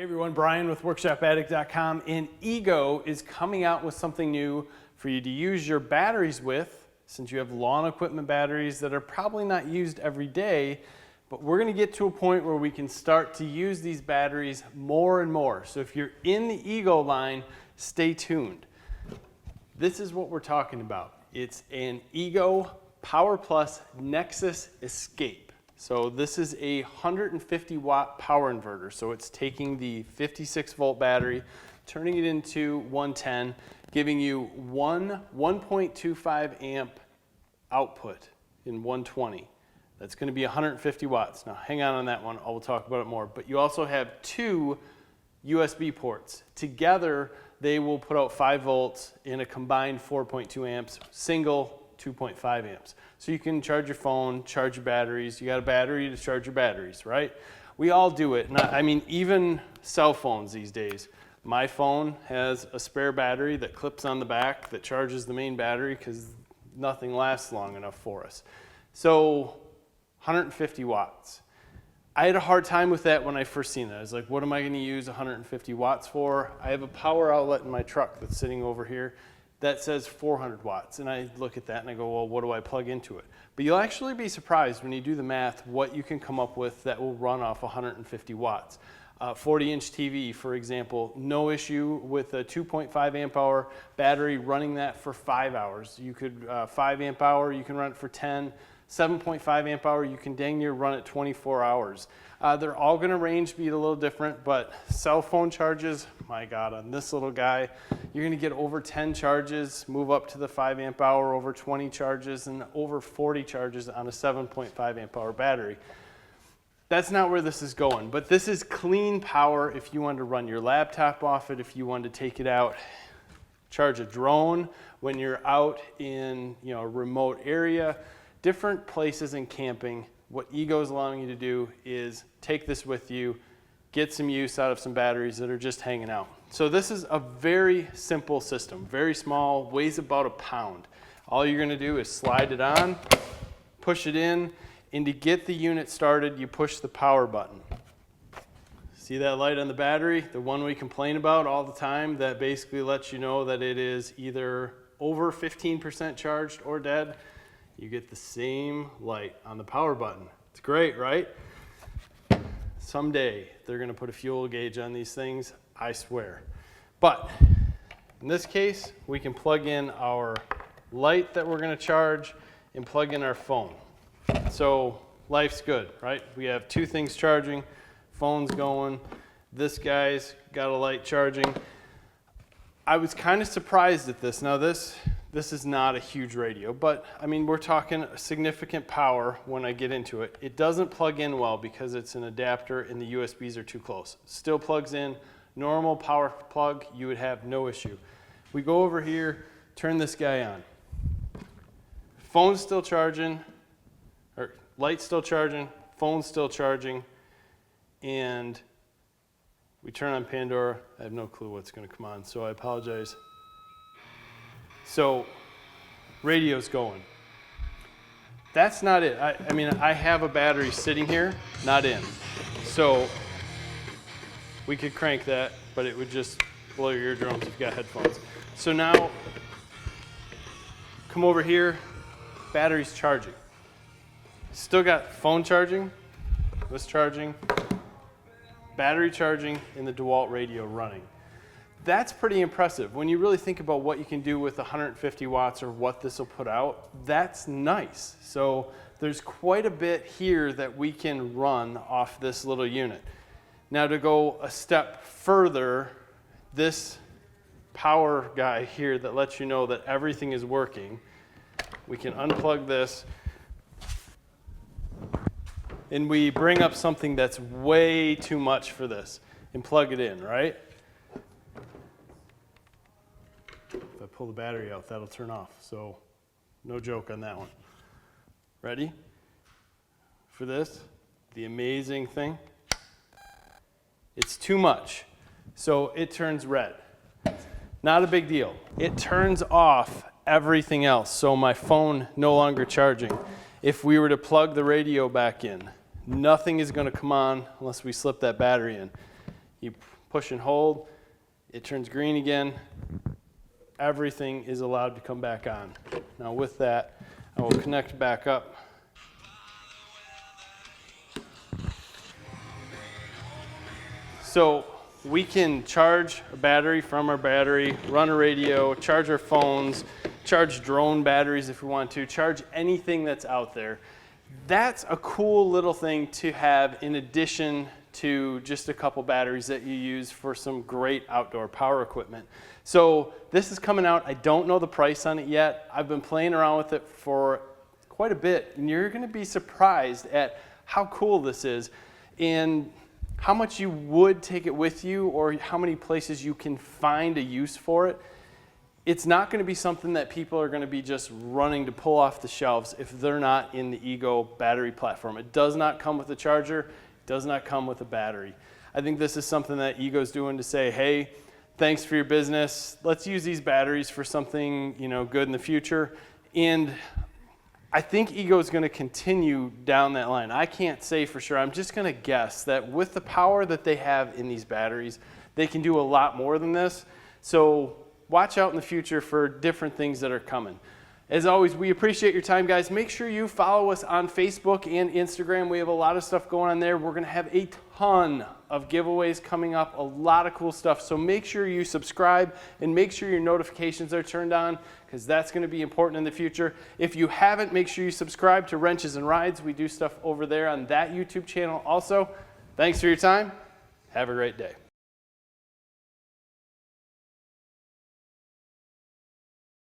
Hey everyone, Brian with WorkshopAddict.com, and Ego is coming out with something new for you to use your batteries with, since you have lawn equipment batteries that are probably not used every day, but we're gonna get to a point where we can start to use these batteries more and more. So if you're in the Ego line, stay tuned. This is what we're talking about. It's an Ego Power Plus Nexus Escape. So this is a 150 watt power inverter. So it's taking the 56 volt battery, turning it into 110, giving you 1.25 amp output in 120. That's going to be 150 watts. Now hang on that one, I will talk about it more. But you also have two USB ports. Together they will put out 5 volts in a combined 4.2 amps, single 2.5 amps. So you can charge your phone, charge your batteries. You got a battery to charge your batteries, right? We all do it. I mean, even cell phones these days. My phone has a spare battery that clips on the back that charges the main battery because nothing lasts long enough for us. So 150 watts. I had a hard time with that when I first seen it. I was like, what am I going to use 150 watts for? I have a power outlet in my truck that's sitting over here that says 400 watts. And I look at that and I go, well, what do I plug into it? But you'll actually be surprised when you do the math what you can come up with that will run off 150 watts. 40-inch TV, for example, no issue with a 2.5 amp hour battery running that for 5 hours. You could, 5 amp hour, you can run it for 10. 7.5 amp hour, you can dang near run it 24 hours. They're all gonna range speed a little different, but cell phone charges, my God, on this little guy, you're gonna get over 10 charges, move up to the 5 amp hour, over 20 charges, and over 40 charges on a 7.5 amp hour battery. That's not where this is going, but this is clean power if you want to run your laptop off it, if you want to take it out, charge a drone when you're out in a remote area, different places in camping. What Ego is allowing you to do is take this with you, get some use out of some batteries that are just hanging out. So this is a very simple system, very small, weighs about a pound. All you're gonna do is slide it on, push it in, and to get the unit started, you push the power button. See that light on the battery? The one we complain about all the time that basically lets you know that it is either over 15% charged or dead. You get the same light on the power button. It's great, right? Someday they're gonna put a fuel gauge on these things, I swear. But in this case, we can plug in our light that we're gonna charge and plug in our phone. So life's good, right? We have two things charging, phone's going, this guy's got a light charging. I was kind of surprised at this. Now this is not a huge radio, but I mean, we're talking significant power when I get into it. It doesn't plug in well because it's an adapter and the USBs are too close. Still plugs in, normal power plug, you would have no issue. We go over here, turn this guy on. Phone's still charging, or light's still charging, phone's still charging, and we turn on Pandora. I have no clue what's gonna come on, so I apologize. So, radio's going. That's not it. I mean, I have a battery sitting here, not in. So, we could crank that, but it would just blow your eardrums if you've got headphones. So now, come over here, battery's charging. Still got phone charging, this charging, battery charging, and the DeWalt radio running. That's pretty impressive. When you really think about what you can do with 150 watts or what this will put out, that's nice. So there's quite a bit here that we can run off this little unit. Now to go a step further, this power guy here that lets you know that everything is working, we can unplug this and we bring up something that's way too much for this and plug it in, right? If I pull the battery out, that'll turn off. So no joke on that one. Ready? For this, the amazing thing, it's too much. So it turns red. Not a big deal. It turns off everything else. So my phone no longer charging. If we were to plug the radio back in, nothing is going to come on unless we slip that battery in. You push and hold, it turns green again. Everything is allowed to come back on. Now with that, I will connect back up. So we can charge a battery from our battery, run a radio, charge our phones, charge drone batteries if we want to, charge anything that's out there. That's a cool little thing to have in addition to just a couple batteries that you use for some great outdoor power equipment. So this is coming out. I don't know the price on it yet. I've been playing around with it for quite a bit, and you're going to be surprised at how cool this is and how much you would take it with you or how many places you can find a use for it. It's not going to be something that people are going to be just running to pull off the shelves if they're not in the Ego battery platform. It does not come with a charger. It does not come with a battery. I think this is something that Ego's doing to say, hey, thanks for your business. Let's use these batteries for something, you know, good in the future. And I think Ego is going to continue down that line. I can't say for sure. I'm just going to guess that with the power that they have in these batteries, they can do a lot more than this. So watch out in the future for different things that are coming. As always, we appreciate your time, guys. Make sure you follow us on Facebook and Instagram. We have a lot of stuff going on there. We're going to have a ton of giveaways coming up, a lot of cool stuff. So make sure you subscribe and make sure your notifications are turned on because that's going to be important in the future. If you haven't, make sure you subscribe to Wrenches and Rides. We do stuff over there on that YouTube channel also. Thanks for your time. Have a great day.